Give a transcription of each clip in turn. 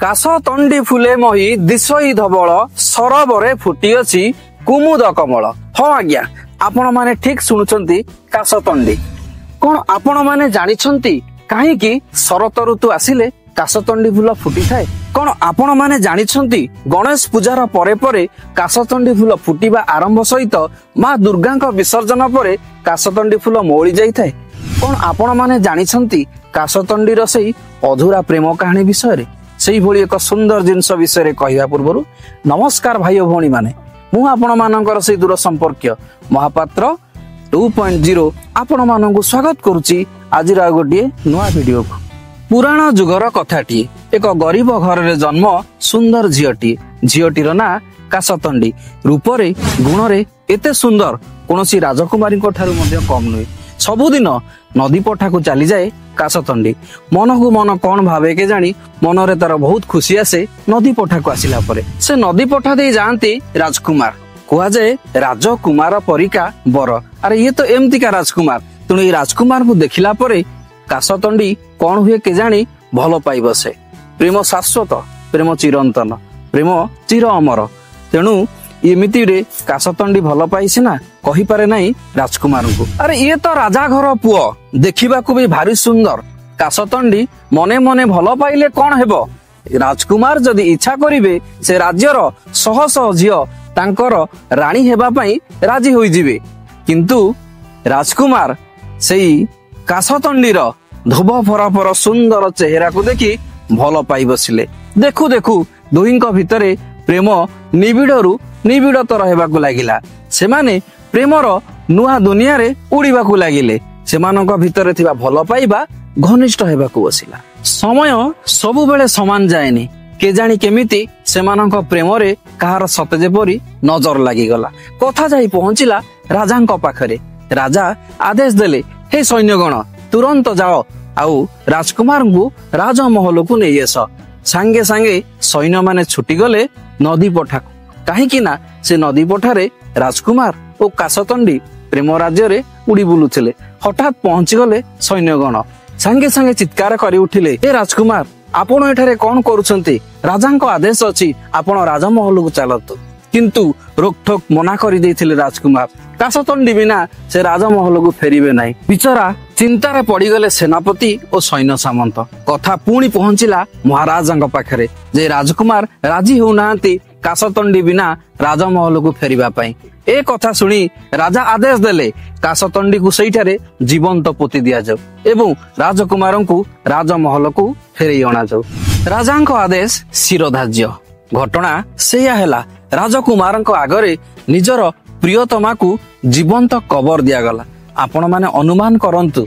କାଶତଣ୍ଡି ଫୁଲେ ମହି ଦିଶଇ ଧବଳ ସରବରେ ଫୁଟି ଅଛି କୁମୁଦ କମଳ। ହଁ ଆଜ୍ଞା, ଆପଣ ମାନେ ଠିକ ଶୁଣୁଛନ୍ତି, କାଶତଣ୍ଡି। କଣ ଆପଣ ମାନେ ଜାଣିଛନ୍ତି କାହିଁକି ଶରତ ଋତୁ ଆସିଲେ କାଶତଣ୍ଡି ଫୁଲ ଫୁଟିଥାଏ? କଣ ଆପଣ ମାନେ ଜାଣିଛନ୍ତି ଗଣେଶ ପୂଜାର ପରେ ପରେ କାଶତଣ୍ଡି ଫୁଲ ଫୁଟିବା ଆରମ୍ଭ ସହିତ ମା ଦୁର୍ଗାଙ୍କ ବିସର୍ଜନ ପରେ କାଶତଣ୍ଡି ଫୁଲ ମଉଳି ଯାଇଥାଏ? କଣ ଆପଣ ମାନେ ଜାଣିଛନ୍ତି କାଶତଣ୍ଡିର ସେଇ ଅଧୁରା ପ୍ରେମ କାହାଣୀ ବିଷୟରେ? ସେଇଭଳି ଏକ ସୁନ୍ଦର ଜିନିଷ ବିଷୟରେ କହିବା ପୂର୍ବରୁ ନମସ୍କାର ଭାଇ ଓ ଭଉଣୀ ମାନେ, ମୁଁ ଆପଣ ମାନଙ୍କର ସେଇ ଦୂର ସମ୍ପର୍କୀୟ ମହାପାତ୍ର 2.0 ଆପଣ ମାନଙ୍କୁ ସ୍ୱାଗତ କରୁଛି ଆଜିର ଆଉ ଗୋଟିଏ ନୂଆ ଭିଡିଓକୁ। ପୁରାଣ ଯୁଗର କଥାଟିଏ। ଏକ ଗରିବ ଘରରେ ଜନ୍ମ ସୁନ୍ଦର ଝିଅଟିଏ। ଝିଅଟିର ନାଁ କାଶତଣ୍ଡି। ରୂପରେ ଗୁଣରେ ଏତେ ସୁନ୍ଦର କୌଣସି ରାଜକୁମାରୀଙ୍କ ଠାରୁ ମଧ୍ୟ କମ ନୁହେଁ। ସବୁଦିନ ନଦୀ ପଠାକୁ ଚାଲିଯାଏ କାଶତଣ୍ଡି। ମନକୁ ମନ କଣ ଭାବେ କେଜାଣି ମନରେ ତାର ବହୁତ ଖୁସି ଆସେ ନଦୀ ପଠାକୁ ଆସିଲା ପରେ। ସେ ନଦୀ ପଠା ଦେଇ ଯାଆନ୍ତି ରାଜକୁମାର। କୁହାଯାଏ ରାଜକୁମାର ପରିକା ବର। ଆରେ ଇଏ ତ ଏମିତିକା ରାଜକୁମାର। ତେଣୁ ଏଇ ରାଜକୁମାରଙ୍କୁ ଦେଖିଲା ପରେ କାଶତଣ୍ଡି କଣ ହୁଏ କେଜାଣି ଭଲ ପାଇବ ସେ। ପ୍ରେମ ଶାଶ୍ୱତ, ପ୍ରେମ ଚିରନ୍ତନ, ପ୍ରେମ ଚିର ଅମର। ତେଣୁ ଏମିତିରେ କାଶତଣ୍ଡି ଭଲ ପାଇ ସିନା କହିପାରେ ନାହିଁ ରାଜକୁମାରଙ୍କୁ। ଆରେ ଇଏ ତ ରାଜା ଘର ପୁଅ, ଦେଖିବାକୁ ବି ଭାରି ସୁନ୍ଦର। କାଶତଣ୍ଡି ମନେ ମନେ ଭଲ ପାଇଲେ କଣ ହେବ? ରାଜକୁମାର ଯଦି ଇଚ୍ଛା କରିବେ ସେ ରାଜ୍ୟର ଶହ ଶହ ଝିଅ ତାଙ୍କର ରାଣୀ ହେବା ପାଇଁ ରାଜି ହୋଇଯିବେ। କିନ୍ତୁ ରାଜକୁମାର ସେଇ କାଶତଣ୍ଡିର ଧୋବ ଫରଫର ସୁନ୍ଦର ଚେହେରାକୁ ଦେଖି ଭଲ ପାଇ ବସିଲେ। ଦେଖୁ ଦେଖୁ ଦୁହିଁଙ୍କ ଭିତରେ ପ୍ରେମ ନିବିଡ଼ରୁ ନିବିଡ଼ତର ହେବାକୁ ଲାଗିଲା। ସେମାନେ ପ୍ରେମର ନୂଆ ଦୁନିଆରେ ଉଡ଼ିବାକୁ ଲାଗିଲେ। ସେମାନଙ୍କ ଭିତରେ ଥିବା ଭଲ ପାଇବା ଘନିଷ୍ଠ ହେବାକୁ ବସିଲା। ସମୟ ସବୁବେଳେ ସମାନ ଯାଏନି। କେଜାଣି କେମିତି ସେମାନଙ୍କ ପ୍ରେମରେ କାହାର ସତେ ଯେପରି ନଜର ଲାଗିଗଲା। କଥା ଯାଇ ପହଞ୍ଚିଲା ରାଜାଙ୍କ ପାଖରେ। ରାଜା ଆଦେଶ ଦେଲେ, ହେ ସୈନ୍ୟଗଣ, ତୁରନ୍ତ ଯାଅ ଆଉ ରାଜକୁମାରଙ୍କୁ ରାଜମହଲକୁ ନେଇ ଆସ। ସାଙ୍ଗେ ସାଙ୍ଗେ ସୈନ୍ୟମାନେ ଛୁଟିଗଲେ ନଦୀ ପଠାକୁ। କାହିଁକି ନା ସେ ନଦୀ ପଠାରେ ରାଜକୁମାର ଓ କାଶତଣ୍ଡି ପ୍ରେମ ରାଜ୍ୟରେ ଉଡି ବୁଲୁଥିଲେ। ହଠାତ୍ ପହଞ୍ଚିଗଲେ ସୈନ୍ୟଗଣ। ସାଙ୍ଗେ ସାଙ୍ଗେ ଚିତ୍କାର କରି ଉଠିଲେ, ଏ ରାଜକୁମାର, ଆପଣ ଏଠାରେ କଣ କରୁଛନ୍ତି? ରାଜାଙ୍କ ଆଦେଶ ଅଛି ଆପଣ ରାଜମହଲକୁ ଚାଲନ୍ତୁ। କିନ୍ତୁ ରୋକଠୋକ ମନା କରିଦେଇଥିଲେ ରାଜକୁମାର। କାଶତଣ୍ଡି ବିନା ସେ ରାଜମହଲକୁ ଫେରିବେ ନାହିଁ। ବିଚରା ଚିନ୍ତାରେ ପଡିଗଲେ ସେନାପତି ଓ ସୈନ୍ୟ ସାମନ୍ତ। କଥା ପୁଣି ପହଞ୍ଚିଲା ମହାରାଜାଙ୍କ ପାଖରେ ଯେ ରାଜକୁମାର ରାଜି ହେଉନାହାନ୍ତି କାଶତଣ୍ଡି ବିନା ରାଜମହଲକୁ ଫେରିବା ପାଇଁ। ଏ କଥା ଶୁଣି ରାଜା ଆଦେଶ ଦେଲେ କାଶତଣ୍ଡିକୁ ସେଇଠାରେ ଜୀବନ୍ତ ପୋତି ଦିଆଯାଉ ଏବଂ ରାଜକୁମାରଙ୍କୁ ରାଜମହଲକୁ ଫେରେଇ ଅଣାଯାଉ। ରାଜାଙ୍କ ଆଦେଶ ଶିରଧାର୍ଯ୍ୟ। ଘଟଣା ସେଇଆ ହେଲା। ରାଜକୁମାରଙ୍କ ଆଗରେ ନିଜର ପ୍ରିୟତମାକୁ ଜୀବନ୍ତ କବର ଦିଆଗଲା। ଆପଣ ମାନେ ଅନୁମାନ କରନ୍ତୁ,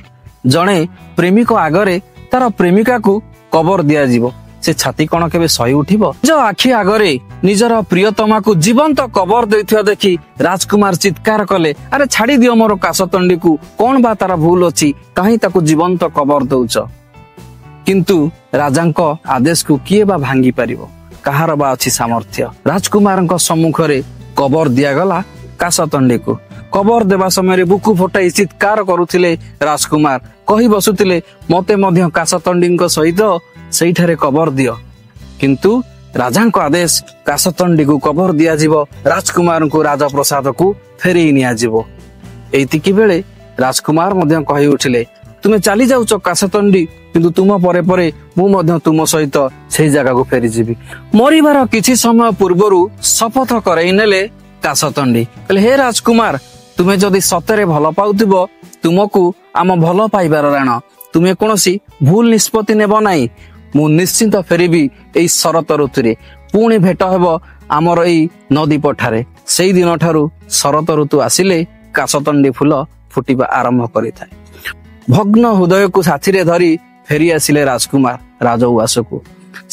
ଜଣେ ପ୍ରେମିକ ଆଗରେ ତାର ପ୍ରେମିକାକୁ କବର ଦିଆଯିବ, ସେ ଛାତି କଣ କେବେ ସହି ଉଠିବ? ନିଜ ଆଖି ଆଗରେ ନିଜର ପ୍ରିୟତମାକୁ ଜୀବନ୍ତ କବର ଦେଇଥିବା ଦେଖି ରାଜକୁମାର ଚିତ୍କାର କଲେ, ଆରେ ଛାଡି ଦିଅ ମୋର କାଶତଣ୍ଡିକୁ, କଣ ବା ତାର ଭୁଲ ଅଛି, କାହିଁ ତାକୁ ଜୀବନ୍ତ କବର ଦଉଛ? କିନ୍ତୁ ରାଜାଙ୍କ ଆଦେଶକୁ କିଏ ବା ଭାଙ୍ଗି ପାରିବ? କାହାର ବା ଅଛି ସାମର୍ଥ୍ୟ? ରାଜକୁମାରଙ୍କ ସମ୍ମୁଖରେ କବର ଦିଆଗଲା କାଶତଣ୍ଡିକୁ। କବର ଦେବା ସମୟରେ ବୁକୁ ଫଟାଇ ଚିତ୍କାର କରୁଥିଲେ ରାଜକୁମାର। କହି ବସୁଥିଲେ, ମତେ ମଧ୍ୟ କାଶତଣ୍ଡିଙ୍କ ସହିତ ସେଇଠାରେ କବର ଦିଅ। କିନ୍ତୁ ରାଜାଙ୍କ ଆଦେଶ, କାଶତଣ୍ଡିକୁ କବର ଦିଆଯିବ, ରାଜକୁମାରଙ୍କୁ ରାଜପ୍ରସାଦକୁ ଫେରେଇ ନିଆଯିବ। ଏଇତିକି ବେଳେ ରାଜକୁମାର ମଧ୍ୟ କହି ଉଠିଲେ, ତୁମେ ଚାଲି ଯାଉଛ କାଶତଣ୍ଡି, କିନ୍ତୁ ତୁମ ପରେ ପରେ ମୁଁ ମଧ୍ୟ ତୁମ ସହିତ ସେଇ ଜାଗାକୁ ଫେରିଯିବି। ମରିବାର କିଛି ସମୟ ପୂର୍ବରୁ ଶପଥ କରେଇ ନେଲେ କାଶତଣ୍ଡି। କହିଲେ, ହେ ରାଜକୁମାର, ତୁମେ ଯଦି ସତରେ ଭଲ ପାଉଥିବ, ତୁମକୁ ଆମ ଭଲ ପାଇବାର ରାଣ। ତୁମେ କୌଣସି ଭୁଲ ନିଷ୍ପତ୍ତି ନେବ ନାହିଁ। ମୁଁ ନିଶ୍ଚିନ୍ତ ଫେରିବି ଏଇ ଶରତ ଋତୁରେ। ପୁଣି ଭେଟ ହେବ ଆମର ଏଇ ନଦୀ ପଠାରେ। ସେଇ ଦିନ ଠାରୁ ଶରତ ଋତୁ ଆସିଲେ କାଶତଣ୍ଡି ଫୁଲ ଫୁଟିବା ଆରମ୍ଭ କରିଥାଏ। ଭଗ୍ନ ହୃଦୟକୁ ସାଥିରେ ଧରି ଫେରି ଆସିଲେ ରାଜକୁମାର ରାଜଉଆସକୁ।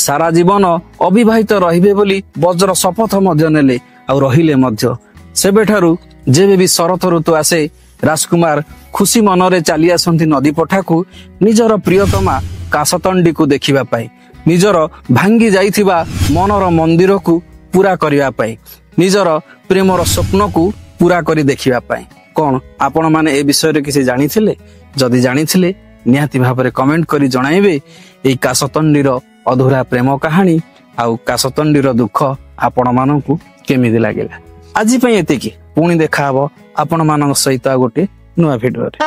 ସାରା ଜୀବନ ଅବିବାହିତ ରହିବେ ବୋଲି ବଜ୍ର ଶପଥ ମଧ୍ୟ ନେଲେ ଆଉ ରହିଲେ ମଧ୍ୟ। ସେବେଠାରୁ ଯେବେ ବି ଶରତ ଋତୁ ଆସେ ରାଜକୁମାର ଖୁସି ମନରେ ଚାଲି ଆସନ୍ତି ନଦୀ ପଠାକୁ ନିଜର ପ୍ରିୟତମା କାଶତଣ୍ଡିକୁ ଦେଖିବା ପାଇଁ, ନିଜର ଭାଙ୍ଗି ଯାଇଥିବା ମନର ମନ୍ଦିରକୁ ପୁରା କରିବା ପାଇଁ, ନିଜର ପ୍ରେମର ସ୍ୱପ୍ନକୁ ପୁରା କରି ଦେଖିବା ପାଇଁ। କଣ ଆପଣ ମାନେ ଏ ବିଷୟରେ କିଛି ଜାଣିଥିଲେ? ଯଦି ଜାଣିଥିଲେ ନିହାତି ଭାବରେ କମେଣ୍ଟ କରି ଜଣାଇବେ। ଏହି କାଶତଣ୍ଡିର ଅଧୁରା ପ୍ରେମ କାହାଣୀ ଆଉ କାଶତଣ୍ଡିର ଦୁଃଖ ଆପଣ ମାନଙ୍କୁ କେମିତି ଲାଗିଲା। ଆଜି ପାଇଁ ଏତିକି, ପୁଣି ଦେଖାହବ ଆପଣ ମାନଙ୍କ ସହିତ ଆଉ ଗୋଟେ ନୂଆ ଭିଡିଓରେ।